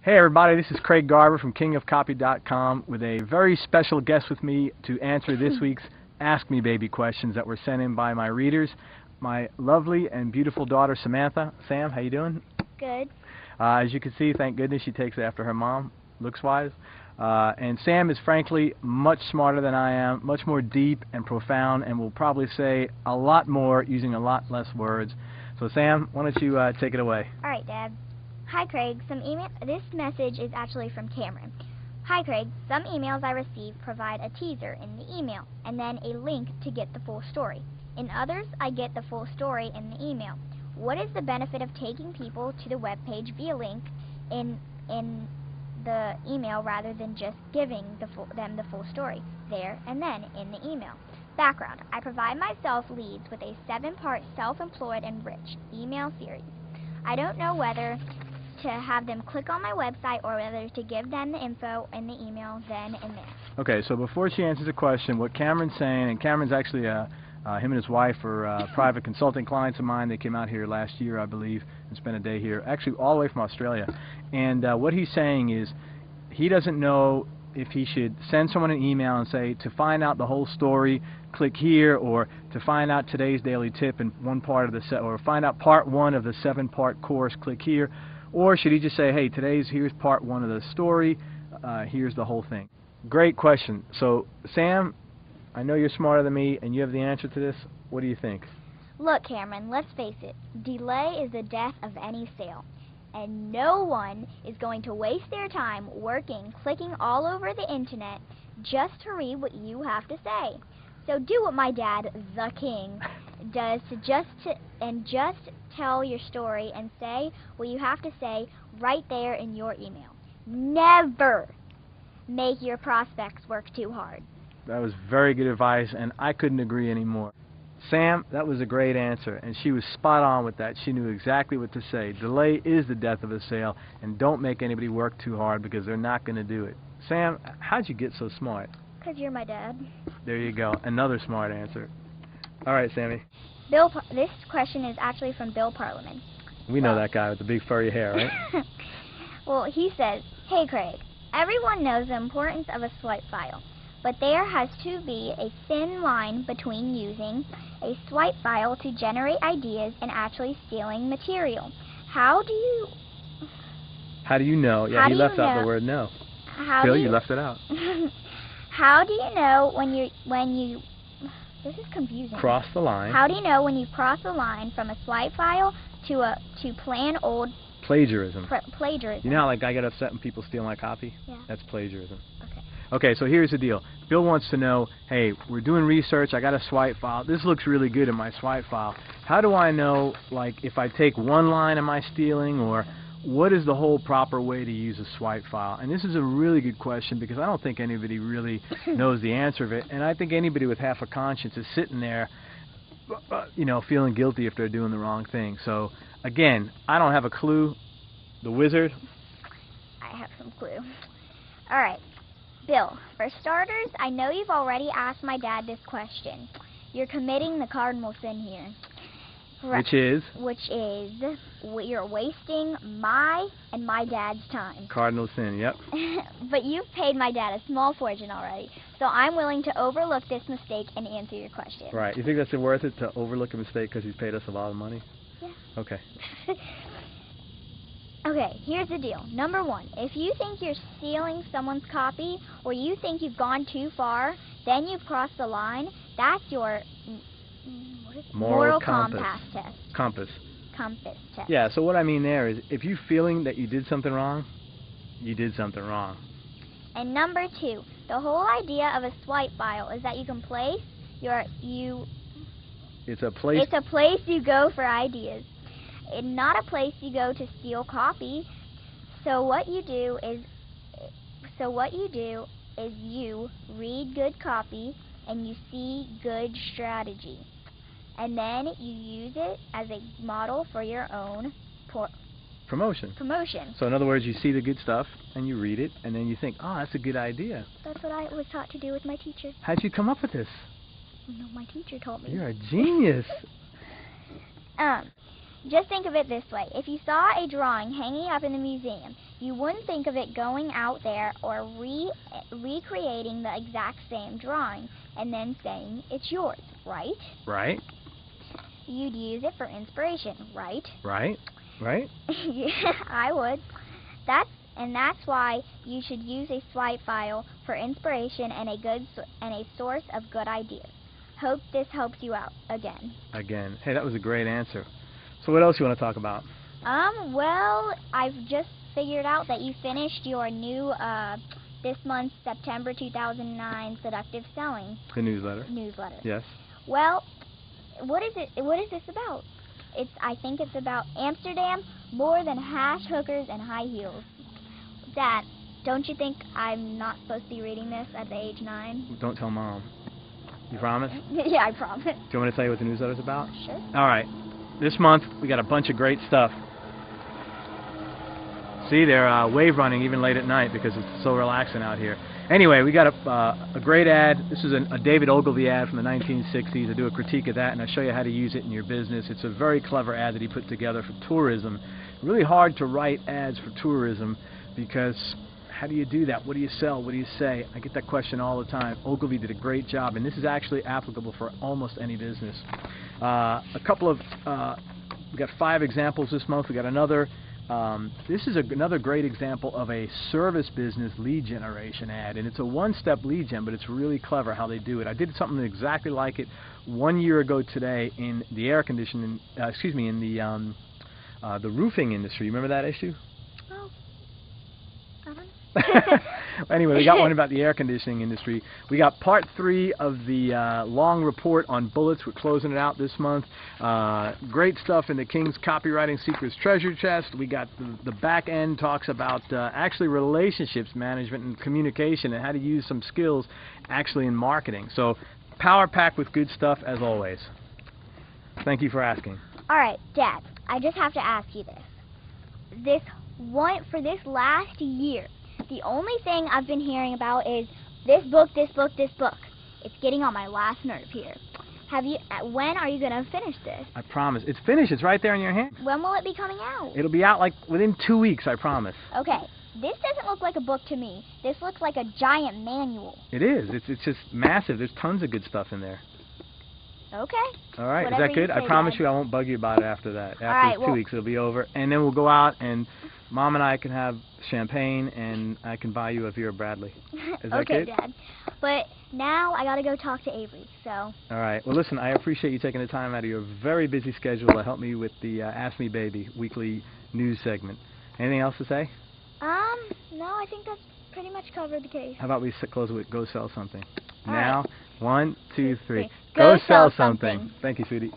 Hey everybody, this is Craig Garver from kingofcopy.com with a very special guest with me to answer this week's Ask Me Baby questions that were sent in by my readers. My lovely and beautiful daughter Samantha. Sam, how you doing? Good. As you can see, thank goodness she takes after her mom, looks-wise. And Sam is frankly much smarter than I am, much more deep and profound, and will probably say a lot more using a lot less words. So Sam, why don't you take it away? All right, Dad. Hi, Craig. This message is actually from Cameron. Hi, Craig. Some emails I receive provide a teaser in the email and then a link to get the full story. In others, I get the full story in the email. What is the benefit of taking people to the web page via link in the email rather than just giving them the full story there and then in the email? Background. I provide myself leads with a 7-part self-employed and rich email series. I don't know whether to have them click on my website or whether to give them the info in the email then and there. Okay, so before she answers the question, what Cameron's saying, and Cameron's actually, him and his wife are private consulting clients of mine. They came out here last year, I believe, and spent a day here, actually all the way from Australia. And what he's saying is he doesn't know if he should send someone an email and say, to find out the whole story, click here, or to find out today's daily tip in one part of the set, or find out part 1 of the 7-part course, click here. Or should he just say, hey, here's part 1 of the story, here's the whole thing? Great question. So, Sam, I know you're smarter than me, and you have the answer to this. What do you think? Look, Cameron, let's face it. Delay is the death of any sale. And no one is going to waste their time clicking all over the internet just to read what you have to say. So do what my dad, the king, does just tell your story and say what you have to say right there in your email. Never make your prospects work too hard. That was very good advice, and I couldn't agree anymore. Sam, that was a great answer, and she was spot on with that. She knew exactly what to say. Delay is the death of a sale, and don't make anybody work too hard because they're not going to do it. Sam, how'd you get so smart? Because you're my dad. There you go. Another smart answer. All right, Sammy. This question is actually from Bill Parliament. We know that guy with the big furry hair, right? Well, he says, hey, Craig, everyone knows the importance of a swipe file, but there has to be a thin line between using a swipe file to generate ideas and actually stealing material. How do you know? Yeah, he left out the word no. Bill, you left it out. How do you know when you this is confusing. Cross the line. How do you know when you cross the line from a swipe file to plain old plagiarism? Plagiarism. You know how like I get upset when people steal my copy? Yeah. That's plagiarism. Okay. Okay, so here's the deal. Bill wants to know, hey, we're doing research, I got a swipe file. This looks really good in my swipe file. How do I know, like, if I take one line, am I stealing, or what is the whole proper way to use a swipe file? And this is a really good question because I don't think anybody really knows the answer of it, and I think anybody with half a conscience is sitting there, you know, feeling guilty if they're doing the wrong thing. So, again, I don't have a clue. The wizard? I have some clue. All right. Bill, for starters, I know you've already asked my dad this question. You're committing the cardinal sin here. Which is? Which is, you're wasting my and my dad's time. Cardinal sin, yep. But you've paid my dad a small fortune already, so I'm willing to overlook this mistake and answer your question. Right. You think that's worth it to overlook a mistake because he's paid us a lot of money? Yeah. Okay. Okay, here's the deal. Number 1, if you think you're stealing someone's copy or you think you've gone too far, then you've crossed the line. That's your moral compass test. Compass test. Yeah, so what I mean there is if you're feeling that you did something wrong, you did something wrong. And number 2, the whole idea of a swipe file is that you can place It's a place you go for ideas. It's not a place you go to steal copy. So what you do is you read good copy and you see good strategy. And then you use it as a model for your own promotion. So in other words, you see the good stuff and you read it and then you think, oh, that's a good idea. That's what I was taught to do with my teacher. How'd you come up with this? No, my teacher told me. You're a genius. Just think of it this way. If you saw a drawing hanging up in the museum, you wouldn't think of it going out there or recreating the exact same drawing and then saying it's yours, right? Right. You'd use it for inspiration, right? Right. Right. Yeah, I would. That's why you should use a swipe file for inspiration and a source of good ideas. Hope this helps you out again. Hey, that was a great answer. So what else you want to talk about? Well, I've just figured out that you finished your new this month's September 2009 Seductive Selling The newsletter. Yes. Well, what is it? What is this about? I think it's about Amsterdam, more than hash hookers and high heels. Dad, don't you think I'm not supposed to be reading this at the age 9? Don't tell Mom. You promise? Yeah, I promise. Do you want me to tell you what the newsletter's about? Sure. All right. This month, we got a bunch of great stuff. See, they're wave running even late at night because it's so relaxing out here. Anyway, we got a great ad. This is a David Ogilvy ad from the 1960s. I do a critique of that, and I show you how to use it in your business. It's a very clever ad that he put together for tourism. Really hard to write ads for tourism because how do you do that? What do you sell? What do you say? I get that question all the time. Ogilvy did a great job, and this is actually applicable for almost any business. We got 5 examples this month. We got another. This is another great example of a service business lead generation ad, and it's a one-step lead gen, but it's really clever how they do it. I did something exactly like it 1 year ago today in the air conditioning, in the roofing industry. You remember that issue? Oh, I don't know. Anyway, we got one about the air conditioning industry. We got part 3 of the long report on bullets. We're closing it out this month. Great stuff in the King's Copywriting Secrets Treasure Chest. We got the back end talks about actually relationships management and communication and how to use some skills actually in marketing. So power packed with good stuff as always. Thank you for asking. All right, Dad, I just have to ask you this. For this last year, the only thing I've been hearing about is this book, this book, this book. It's getting on my last nerve here. When are you going to finish this? I promise. It's finished. It's right there in your hand. When will it be coming out? It'll be out like within 2 weeks, I promise. Okay. This doesn't look like a book to me. This looks like a giant manual. It is. It's just massive. There's tons of good stuff in there. Okay. All right. Whatever is that good? you say, I promise Dad. you I won't bug you about it after that. After 2 weeks, it'll be over. And then we'll go out and Mom and I can have champagne and I can buy you a Vera Bradley. Is that okay, good? Dad. But now I got to go talk to Avery, so. All right. Well, listen, I appreciate you taking the time out of your very busy schedule to help me with the Ask Me Baby weekly news segment. Anything else to say? No, I think that's pretty much covered the case. How about we close with Go Sell Something? All now, right. 1, 2, 3. Go Sell sell something. Thank you, sweetie.